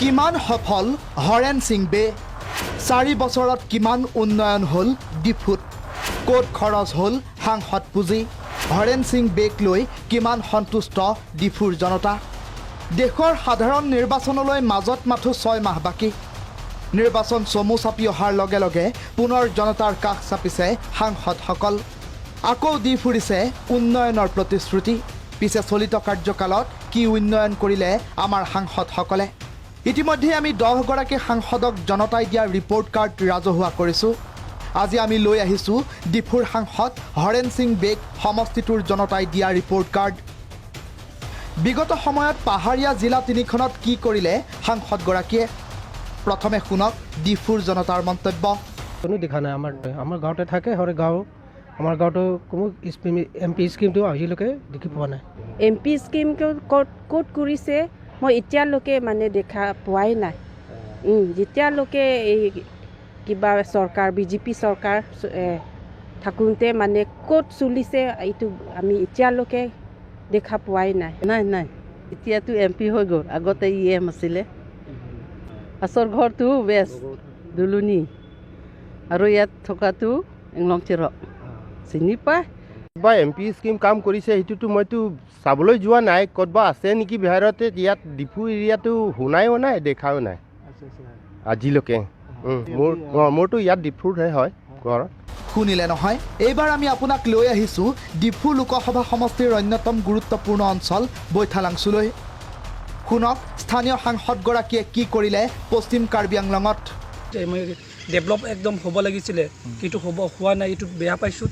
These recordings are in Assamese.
কিমান সফল হৰেনসিং বে 4 বছৰত কিমান উন্নয়ন হল ডিফুত কোট খৰচ হল সাংসদ পুঁজি হৰেনসিং বেক লৈ কিমান সন্তুষ্ট ডিফুৰ জনতা দেশৰ সাধাৰণ নিৰ্বাচনলৈ মাজত মাথো 6 মাহ বাকি নিৰ্বাচন চমু চাপি অহাৰ লগে লগে পুনৰ জনতাৰ কাষ চাপিছে সাংসদসকল আকৌ দি ফুৰিছে উন্নয়নৰ প্ৰতিশ্ৰুতি পিছে চলিত কাৰ্যকালত কি উন্নয়ন কৰিলে আমাৰ সাংসদসকলে ইতিমধ্যে আমি 10 গৰাকী সাংসদক জনতাই দিয়া ৰিপৰ্ট কাৰ্ড ৰাজহুৱা কৰিছোঁ আজি আমি লৈ আহিছোঁ ডিফুৰ সাংসদ হৰেনসিং বেক সমষ্টিটোৰ জনতাই দিয়া ৰিপৰ্ট কাৰ্ড বিগত সময়ত পাহাৰীয়া জিলা তিনিখনত কি কৰিলে সাংসদ গৰাকীয়ে প্ৰথমে শুনক ডিফুৰ জনতাৰ মন্তব্য কোনো দেখা নাই আমাৰ গাঁৱতে থাকে হৰে গাঁও আমাৰ গাঁৱতো কোনো এমপি স্কিমটো আজিলৈকে দেখি পোৱা নাই এমপি স্কিম ক'ত কৰিছে মই এতিয়ালৈকে মানে দেখা পোৱাই নাই যেতিয়ালৈকে এই কিবা চৰকাৰ বিজেপি চৰকাৰ থাকোঁতে মানে ক'ত চলিছে এইটো আমি এতিয়ালৈকে দেখা পোৱাই নাই এতিয়াতো এমপি হৈ গ'ল আগতে ইএম আছিলে আচৰ ঘৰটো বেষ্ট দুলুনি আৰু ইয়াত থকাটো এংলং চিৰক চিনি পায় বা এমপি স্কিম কাম কৰিছে সেইটোতো মইতো চাবলৈ যোৱা নাই ক'তবা আছে নেকি বিহাৰতে ইয়াত ডিফু এৰিয়াটো শুনায়ো নাই দেখাও নাই আজিলৈকে মোৰতো ইয়াত ডিফুৰহে হয় ঘৰ শুনিলে নহয় এইবাৰ আমি আপোনাক লৈ আহিছোঁ ডিফু লোকসভা সমষ্টিৰ অন্যতম গুৰুত্বপূৰ্ণ অঞ্চল বৈঠালাংছুলৈ শুনক স্থানীয় সাংসদগৰাকীয়ে কি কৰিলে পশ্চিম কাৰ্বি আংলঙত ডেভেলপ একদম হ'ব লাগিছিলে কিন্তু হোৱা নাই এইটো বেয়া পাইছোঁ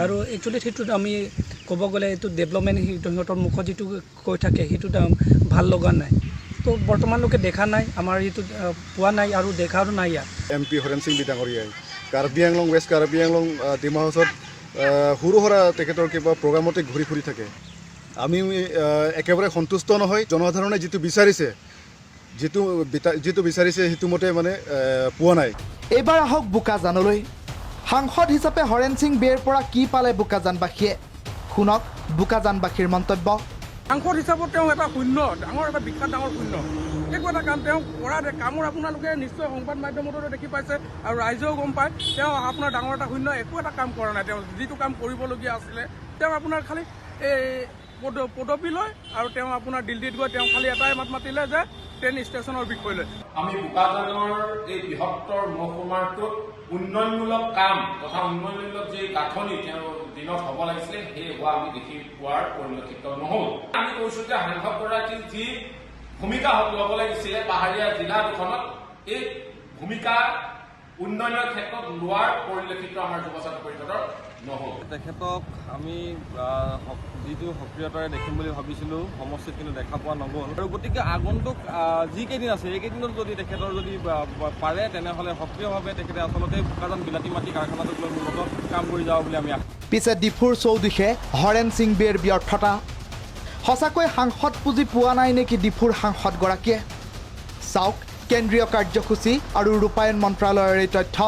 আৰু একচুৱেলি সেইটোত আমি ক'ব গ'লে এইটো ডেভেলপমেণ্ট সিহঁতৰ মুখত যিটো কৈ থাকে সেইটো ভাল লগা নাই তো বৰ্তমানলৈকে দেখা নাই আমাৰ এইটো পোৱা নাই আৰু দেখাৰো নাই ইয়াত MP Horensing Bey ডাঙৰীয়াই কাৰ্বি আংলং ৱেষ্ট কাৰ্বি আংলং ডিমা হাউচত সৰু সুৰা তেখেতৰ কিবা প্ৰগ্ৰামতে ঘূৰি ফুৰি থাকে আমি একেবাৰে সন্তুষ্ট নহয় জনসাধাৰণে যিটো বিচাৰিছে সেইটো মতে মানে পোৱা নাই এইবাৰ আহক বোকাজানলৈ সাংসদ হিচাপে হৰেনসিং বেৰ পৰা কি পালে বোকাজানবাসীয়ে শুনক বোকাজানবাসীৰ মন্তব্য সাংসদ হিচাপত তেওঁ এটা শূন্য ডাঙৰ এটা বিখ্যাত ডাঙৰ শূন্য একো এটা কাম তেওঁ কৰা কামৰ আপোনালোকে নিশ্চয় সংবাদ মাধ্যমতো দেখি পাইছে আৰু ৰাইজেও গম পায় তেওঁ আপোনাৰ ডাঙৰ এটা শূন্য একো এটা কাম কৰা নাই তেওঁ যিটো কাম কৰিবলগীয়া আছিলে তেওঁ আপোনাৰ খালি এই পদবী লয় আৰু তেওঁ আপোনাৰ দিল্লীত গৈ তেওঁ খালি এটাই মাত মাতিলে যে ট্ৰেইন ষ্টেচনৰ বিষয় লৈ আমি বোকাজানৰ এই বৃহত্তৰ মহকুমাটোত উন্নয়নমূলক কাম তথা উন্নয়নমূলক যে গাঁথনি তেওঁ দিনত হ'ব লাগিছিলে সেই হোৱা আমি দেখি পোৱাৰ পৰিলক্ষিত নহ'ল আমি কৈছোঁ যে সাংসদগৰাকীৰ যি ভূমিকা ল'ব লাগিছিলে পাহাৰীয়া জিলা দুখনত এই ভূমিকা উন্নয়নৰ ক্ষেত্ৰত লোৱাৰ পৰিলক্ষিত আমাৰ যুৱ ছাত্ৰ পৰিষদৰ নহ'ল তেখেতক আমি যিটো সক্ৰিয়তাৰে দেখিম বুলি ভাবিছিলোঁ সমষ্টিত কিন্তু দেখা পোৱা নগ'ল আৰু গতিকে আগন্তুক যিকেইদিন আছে এইকেইদিনত যদি তেখেতৰ যদি পাৰে তেনেহ'লে সক্ৰিয়ভাৱে তেখেতে আচলতে বোকাজান বিলাতী মাটি কাৰখানাটোক লৈ মূলত কাম কৰি যাব বুলি আমি পিছে ডিফুৰ চৌদিশে হৰেনসিং বেৰ ব্যৰ্থতা সঁচাকৈ সাংসদ পুঁজি পোৱা নাই নেকি ডিফুৰ সাংসদগৰাকীয়ে চাওক কেন্দ্ৰীয় কাৰ্যসূচী আৰু ৰূপায়ণ মন্ত্ৰালয়ৰ এই তথ্য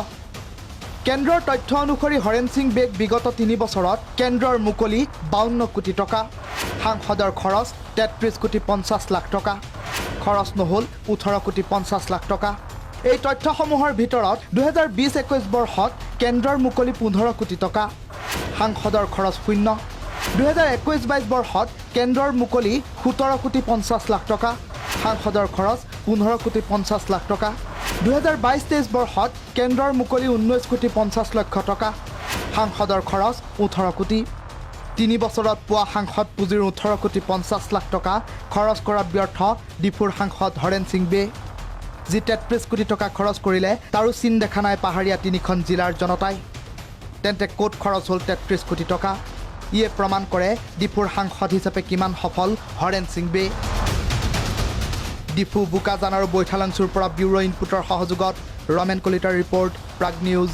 কেন্দ্ৰৰ তথ্য অনুসৰি হৰেনসিং বেক বিগত 3 বছৰত কেন্দ্ৰৰ মুকলি 52 কোটি টকা সাংসদৰ খৰচ 33 কোটি 50 লাখ টকা খৰচ নহ'ল 18 কোটি 50 লাখ টকা এই তথ্যসমূহৰ ভিতৰত 2020-21 বৰ্ষত কেন্দ্ৰৰ মুকলি 15 কোটি টকা সাংসদৰ খৰচ শূন্য 2021-22 বৰ্ষত কেন্দ্ৰৰ মুকলি 17 কোটি 50 লাখ টকা সাংসদৰ খৰচ 15 কোটি 50 লাখ টকা 2022-23 বৰ্ষত কেন্দ্ৰৰ মুকলি 19 কোটি 50 লক্ষ টকা সাংসদৰ খৰচ 18 কোটি 3 বছৰত পোৱা সাংসদ পুঁজিৰ 18 কোটি 50 লাখ টকা খৰচ কৰাত ব্যৰ্থ ডিফুৰ সাংসদ হৰেনসিং বে যি 33 কোটি টকা খৰচ কৰিলে তাৰো চিন দেখা নাই পাহাৰীয়া তিনিখন জিলাৰ জনতাই তেন্তে ক'ত খৰচ হ'ল 33 কোটি টকা ইয়ে প্ৰমাণ কৰে ডিফুৰ সাংসদ হিচাপে কিমান সফল হৰেনসিং বে ডিফু বোকাজান আৰু বৈঠালাংছুৰ পৰা ব্যুৰ' ইনপুটৰ সহযোগত ৰমেন কলিতাৰ ৰিপৰ্ট প্ৰাগ নিউজ